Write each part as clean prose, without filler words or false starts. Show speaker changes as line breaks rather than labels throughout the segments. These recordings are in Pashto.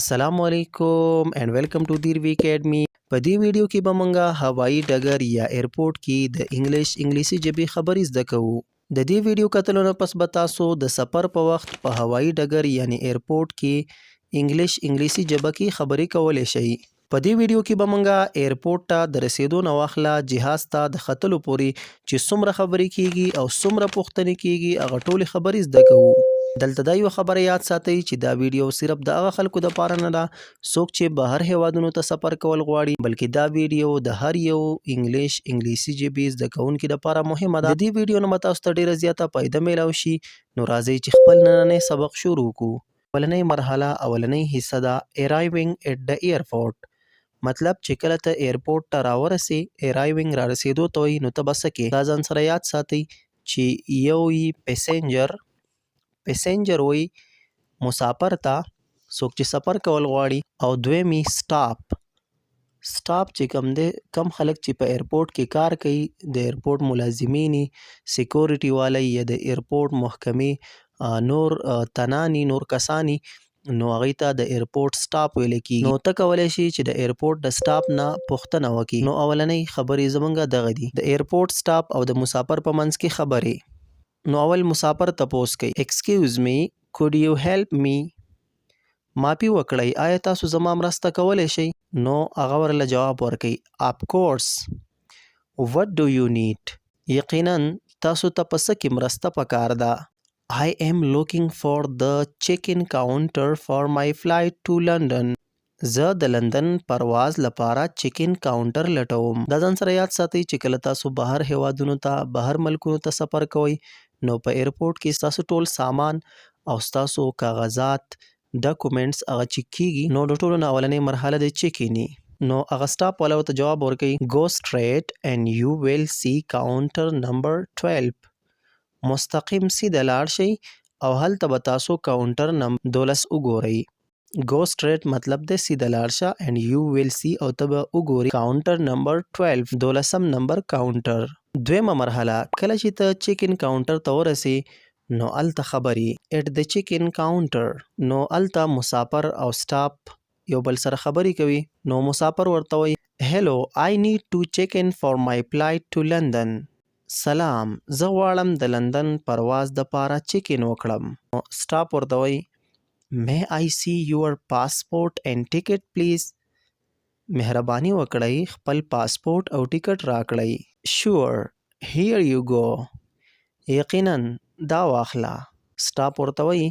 السلام علیکم and welcome to Dirvi Academy. په دې ویډیو کې به مونږه هوایي ډګر یا ایرپورټ کې د انګلیسي ژبې خبرې زده کوو. د دې ویډیو کتلو نه پس به تاسو د سفر په وخت په هوایي ډګر یعنی ایرپورټ کې انګلیسي ژبه کې خبرې کولای شئ. په دې ویډیو کې به مونږه ایرپورټ ته د رسیدو نه واخله جهاز ته د ختلو پورې چې څومره خبرې کیږي او څومره پوښتنې کیږي هغه ټولې خبرې زده کوو. دلته دا یو خبره یاد ساتئ چې دا ویډیو صرف د هغه خلکو دپاره نه ده څوک چې بهر هیوادونو ته سفر کول غواړي، بلکې دا ویډیو د هر یو انګلیسي ژبې زده کوونکي دپاره مهمه ده. د دې ویډیو نه به تاسو ته ډیره زیاته فایده میلاو شي. نو راځئ چې خپل نننی سبق شروع کړو. اولنۍ مرحله اولنۍ حصه ده arriving at the airport. مطلب چې کله ته ایرپورټ ته راورسې arriving را رسیدو ته وایي، نو ته به څه کې دا ځان سره یاد ساتئ چې یو یې پیسنجر وی مسافر ته څوک چې سفر کول غواړي، او دویم یې سټاپ چې کم خلک چې په ایرپورټ کې کار کوي، د ایرپورټ ملازمین سیکورټي والی یا د ایرپورټ محکمې نور تنانی نور کسانی، نو هغوی ته د ایرپورټ سټاپ ویل کیږي. نو ته کولی شي چې د ایرپورټ د سټاپ نه پوښتنه وکړي. نو اولنۍ خبرې زمونږ دغه دي، د ایرپورټ سټاپ او د مسافر په منځ کې خبرې. نو اول مسافر تپوس کوي excuse me could you help me؟ معافي وکړئ آیا تاسو زما مرسته کولی شئ؟ نو هغه ورله جواب ورکوي of course what do you need؟ یقینا تاسو ته په څه کې مرسته پکار ده؟ I am looking for the check-in counter for my flight to London. زه د لندن پرواز لپاره چیک ان کاونټر لټوم. دا ځان سره یاد ساتئ چې کله تاسو بهر هیوادونو ته بهر ملکونو ته سفر کوئ، نو په ایرپورټ کې ستاسو ټول سامان او ستاسو کاغذات ډاکومنټس هغه چیک کیږي. نو د ټولو نه اولنۍ مرحله د چیک ان. نو هغه سټاپ والا ورته جواب ورکوي go straight and you will see counter number 12. مستقیم سیده لاړ شئ او هلته به تاسو کاونټر نمبر 12 وګورئ. go straight مطلب د سیده لاړ شه and you will see او ته به وګورئ کاونټر نمبر 12 12م نمبر کاونټر. دویمه مرحله کله چې ته چیک ان کاونټر ته ورسې، نو الته خبرې at the check in counter. نو الته مسافر او سټاپ یو بل سره خبرې کوي. نو مسافر ورته وایي hello I need to check in for my flight to London. سلام زه غواړم د لندن پرواز دپاره چیک ان وکړم. سټاپ ورته وایي may I see your passport and ticket please؟ مهرباني وکړئ خپل پاسپورت او ټیکټ راکړئ. sure here you go. یقینا دا واخله. سټاپ ورته وایي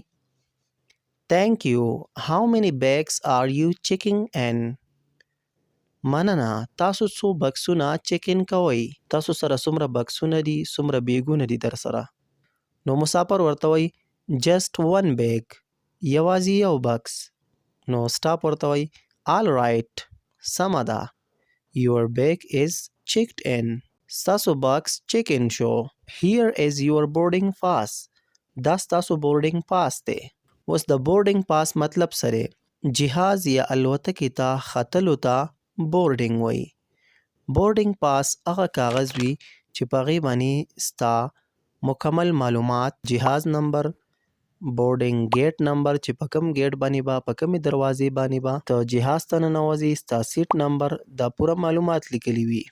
thank you how many bags are you checking in؟ مننه تاسو څو بکسونه چیک ان کوئ؟ تاسو سره څومره بکسونه دي څومره بیګونه دي در سره؟ نو مسافر ورته وایي just one bag. یوازې یو بکس. نو سټاپ ورته وایي all right سمه ده your bag is checked in. ستاسو بکس چیک ان شو. here is your boarding pass. دا ستاسو بورډینګ پاس دی. اوس د بورډینګ پاس مطلب سره جهاز یا الوتکې ته ختلو ته بورډینګ وایي. بورډینګ پاس هغه کاغذ وي چې په هغې باندې ستا مکمل معلومات، جهاز نمبر، بورډینګ ګیټ نمبر چې په کوم ګیټ باندې به په کومې دروازې باندې به ته جهاز ته ننوځې، ستا سیټ نمبر، دا پوره معلومات لیکلي وي.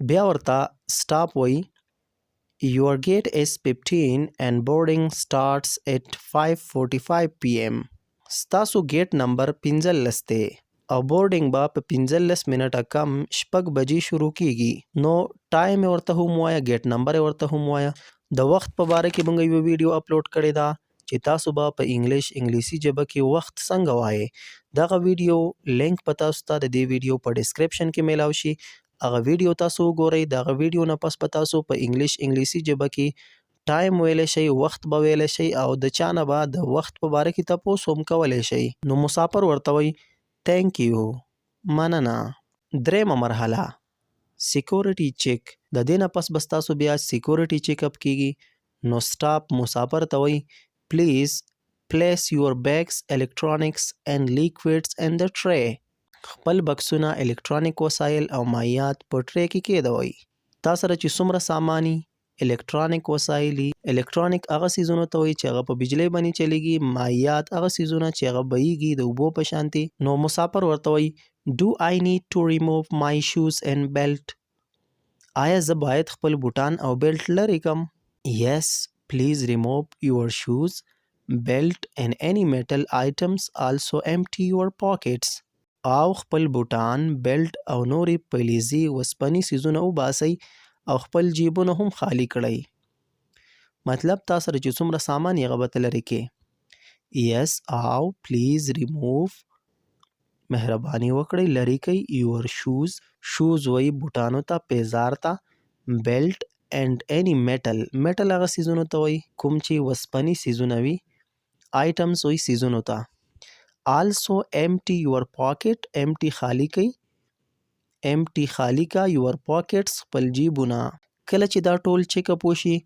بیا ورته سټاپ وایي your gate is 15 and boarding starts at 5:45 PM. ستاسو ګیټ نمبر 15 دی او بورډینګ به په 15 منټه کم 6 بجې شروع کیږي. نو ټایم یې ورته هم ووایه، ګیټ نمبر یې ورته هم ووایه. د وخت په باره کې موږ یو ویډیو اپلوډ کړې ده چې تاسو به په انګلیسي ژبه کې وخت څنګه وایې. دغه ویډیو لینک په تاسو ته د دې ویډیو په ډسکرپشن کې میلاو شي. هغه ویډیو تاسو وګورئ. دغه ویډیو نه پس په تاسو په انګلیسي ژبه کې ټایم ویلی شئ، وخت به ویلی شئ او د چا نه به د وخت په باره کې تپوس هم کولی شئ. نو مسافر ورته وایي thank you مننه. دریمه مرحله سیکورټي چیک. د دې نه پس به ستاسو بیا سیکورټي چیک اپ کیږي. نو سټاپ مسافر ته وایي please place your bags electronics and liquids in the tray. خپل بکسونه الکترونیک وسایل او مایعات په ټرې کې کېږدوئ. تا سره چې څومره ساماني الکترونیک وسایل الکترونیک هغه څیزونه ته وایي چې هغه په بجلی باندې چلیږي. مایعات هغه څیزونه چې هغه بهیږي د اوبو په شانتي. نو مسافر ورته وایي Do I need to remove my shoes and belt? آیا زه باید خپل بوټان او بیلټ لرې کم؟ Yes, please remove your shoes, belt and any metal items. Also empty your pockets. او خپل بوټان، بیلټ او نورې پلیزي وسپني څیزونه وباسئ او خپل جیبونه هم خالی کړئ. مطلب تا سره چې څومره سامان یې هغه به ته لرې کې. Yes او please remove مهرباني وکړئ لرې کړئ your shoes. shoes وایي بوټانو ته، پیزار ته. belt and any metal. metal هغه څیزونو ته وایي کوم چې وسپني څیزونه وي. items وایي څیزونو ته. also empty your pocket. empty خالی کړئ. empty خالی کا your pockets خپل جیبونه. کله چې دا ټول چیک اپ وشي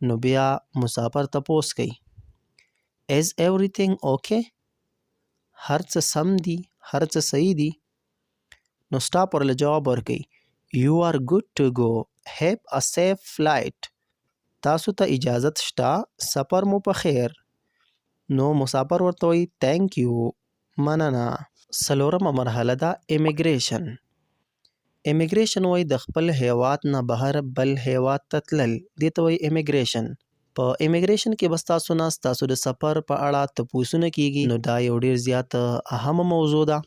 نو بیا مسافر تپوس کوي Is everything okay? هر څه سم دي، هر څه صحیح دي. نو سټاپ ورله جواب ورکوي You are good to go. Have a safe flight. تاسو ته اجازت شته، سفر مو په خیر. نو مسافر ورته وایي Thank you. مننه. څلورمه مرحله ده امیګریشن. امیګریشن وایي د خپل هیواد نه بهر بل هیواد ته تلل، دې ته وایي امیګریشن. په امیګریشن کې به ستاسو نه ستاسو د سفر په اړه تپوسونه کیږي. نو دا یو ډیر زیات اهمه موضوع ده.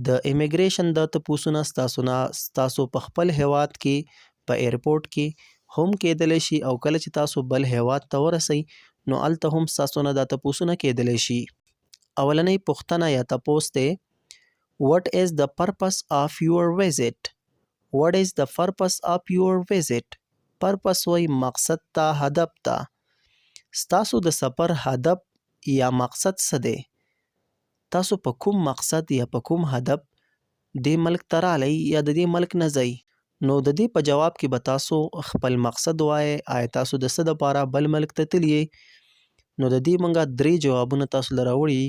د امیګریشن د تپوسونه ستاسو نه ستاسو په خپل هیواد کې په ایرپورټ کې هم کېدلی شي، او کله چې تاسو بل هیواد ته ورسئ نو هلته هم ستاسو نه دا تپوسونه کېدلی شي. اولنۍ پوښتنه یا تپوس دی What is the purpose of your visit? What is the purpose of your visit? purpose وایي مقصد ته، هدف ته. ستاسو د سفر هدف یا مقصد څه دی؟ تاسو په کوم مقصد یا په کوم هدف دې ملک ته رالی یا د دې ملک نه ځئ؟ نو د دې په جواب کې به تاسو خپل مقصد وایئ. آیا تاسو د څه دپاره بل ملک ته تللی یې؟ نو د دې موږ 3 جوابونه تاسو له راوړي.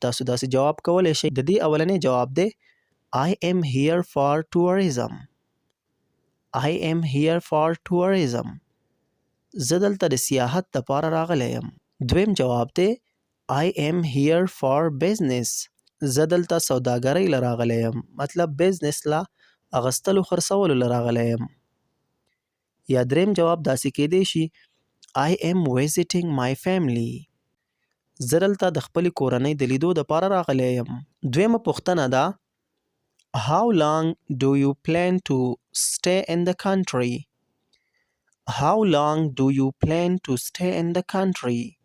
تاسو داسې جواب کولی شئ. د دې اولنی جواب دی I am here for tourism. I am here for tourism. زه دلته د سیاحت دپاره راغلی یم. دویم جواب دی I am here for business. زه دلته سوداګرۍ له راغلی یم. مطلب بزنس له اغستلو خرڅولو له راغلی یم. یا دریم جواب داسې کیدی شي I am visiting my family. زه دلته د خپلې کورنۍ د لیدو دپاره راغلی یم. دویمه پوښتنه ده How long do you plan to stay in the country? How long do you plan to stay in the country?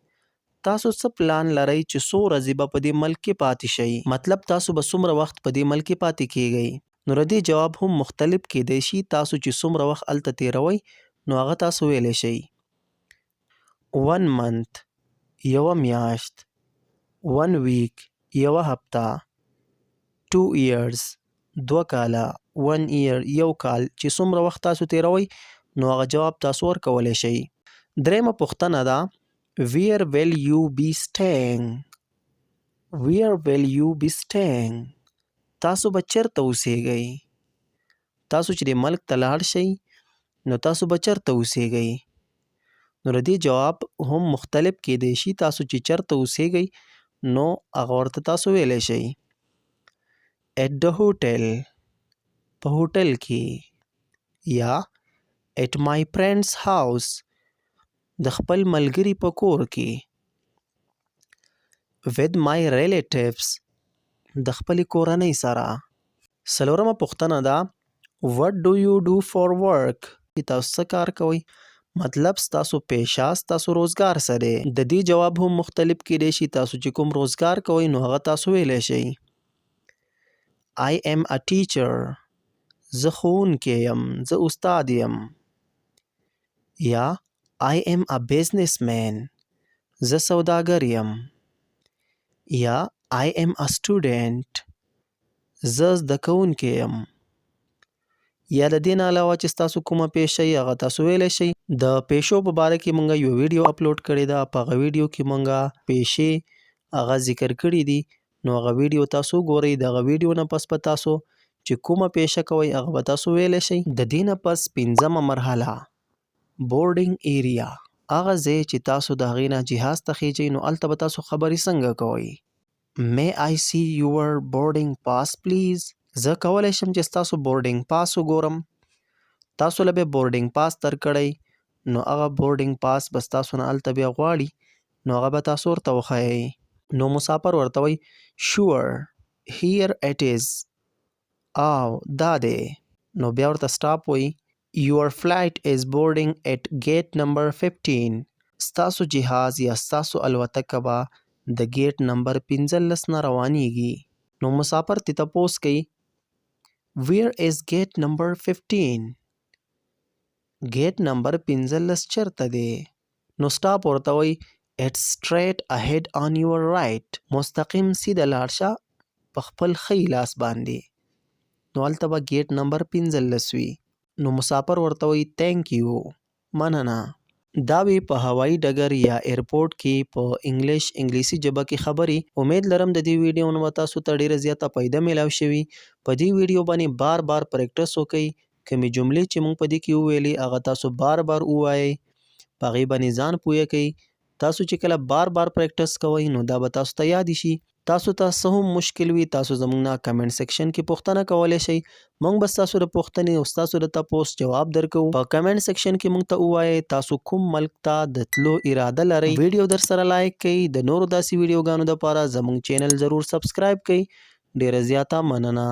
تاسو څه پلان لرئ چې څو ورځې به په دې ملک کې پاتې شئ؟ مطلب تاسو به څومره وخت په دې ملک کې پاتې کیږئ؟ نو د دې جواب هم مختلف کیدی شي. تاسو چې څومره وخت هلته تیروئ نو هغه تاسو ویلی شئ 1 month یوه میاشت، 1 week یوه هفته، 2 years 2 کاله، 1 year یو کال. چې څومره وخت تاسو تیروئ نو هغه جواب تاسو ورکولی شئ. دریمه پوښتنه ده Where will you be staying? Where will you be staying? تاسو به چیرته اوسیږئ؟ تاسو چې د ملک ته لاړ شئ نو تاسو به چیرته اوسیږئ؟ نو د دې جواب هم مختلف کیدی شي. تاسو چې چیرته اوسیږئ نو هغه ورته تاسو ویلی شئ At the hotel. په هوټل کې. یا At my friend's house. د خپل ملګري په کور کې. With my relatives. د خپلې کورنۍ سره. څلورمه پوښتنه ده What do you do for work? تاسو څه کار کوئ؟ مطلب ستاسو پیشه، ستاسو روزګار څه دی؟ د دې جواب هم مختلف کیدی شي. تاسو چې کوم روزګار کوئ نو هغه تاسو ویلی شئ I am a teacher. زه ښوونکی یم، زه استاد یم. یا I am a businessman. زه سوداګر یم. یا I am a student. زه زده کوونکی یم. یا د دې نه علاوه چې ستاسو کومه پیشه یې هغه تاسو ویلی شئ. د پیشو په باره کې موږ یو ویډیو اپلوډ کړې ده. په هغه ویډیو کې موږ پیشې هغه ذکر کړي دي. نو هغه ویډیو تاسو ګورئ. د هغه ویډیو نه پس به تاسو چې کومه پیشه کوئ هغه به تاسو ویلی شئ. د دې نه پس 5مه مرحله بورډینګ ایریا هغه ځای چې تاسو د هغې نه جهاز ته خیژئ نو هلته به تاسو خبرې څنګه کوئ؟ May I see your boarding pass please؟ زه کولی شم چې ستاسو بورډینګ پاس وګورم. تاسو له به بورډینګ پاس درکړی نو هغه بورډینګ پاس به ستاسو نه هلته بیا غواړي نو هغه به تاسو ورته وښایئ. نو مسافر ورته وایي sure here it is او دا دی. نو بیا ورته سټاپ وایي your flight is boarding at gate number 15. ستاسو جهاز یا ستاسو الوتکه به د ګیټ نمبر 15 نه روانیږي. نو مسافر تی تپوس کوي where is gate number 15؟ ګیټ نمبر 15 چرته دی؟ نو سټاپ ورته وایي it's straight ahead on your right. مستقیم سیده لاړ شه په خپل ښي لاس باندې. نو هلته به ګیټ نمبر 15 وي. نو مسافر ورته وایي thank you مننه. دا وی په هوایي ډګر یا ایرپورټ کې په انګلیسي ژبه کې خبرې. امید لرم د دې ویډیو نه به تاسو ته ډیره زیاته فایده میلاو شوي. په دې ویډیو باندې بار بار پریکټس وکړئ. کومې جملې چې موږ په دې کې وویلې هغه تاسو بار بار ووایئ. په هغې باندې ځان پوه کړئ. تاسو چې کله بار بار پریکټس کوئ نو دا به تاسو ته یاد شي. تاسو ته څه هم مشکل وي تاسو زموږ نه کمنټ سیکشن کې پوښتنه کولی شئ. موږ به ستاسو د پوښتنې او ستاسو د تپوس جواب درکوو. په کمنټ سیکشن کې موږ ته ووایئ تاسو کوم ملک ته د تلو اراده لرئ. ویډیو در سره لایک کړئ. د نورو داسې ویډیوګانو دپاره زموږ چینل ضرور سبسکرایب کړئ. ډیره زیاته مننه.